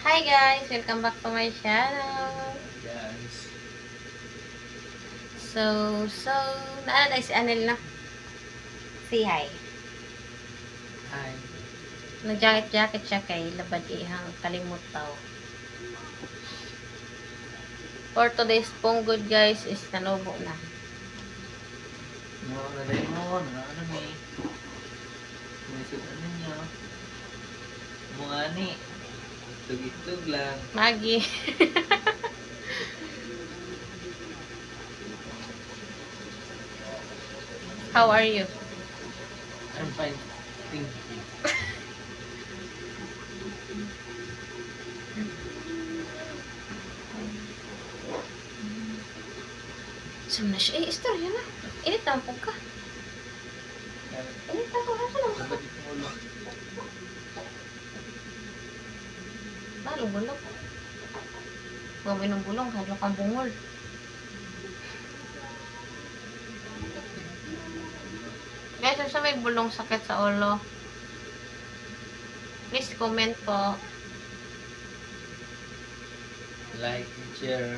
Hi guys! Welcome back to my channel. Guys. So, naalala si Anel na. Say hi. Hi. Nag-jacket siya kay labad ihang kalimut tao. For today's ponggod guys is nanubo na. No, nalay mo. Nanami. Sumisip ano niyo. Mga ni. Tug-itug lang. Maggie. How are you? I'm fine. Thank you. Sum na siya. Istorya na. Init na po ka. Init na po. Hasa lang. Sabad itong ulo. Bulong. Gawin ng bulong. Halo kang bungol. Guys, sa may bulong sakit sa ulo, please comment po. Like and share.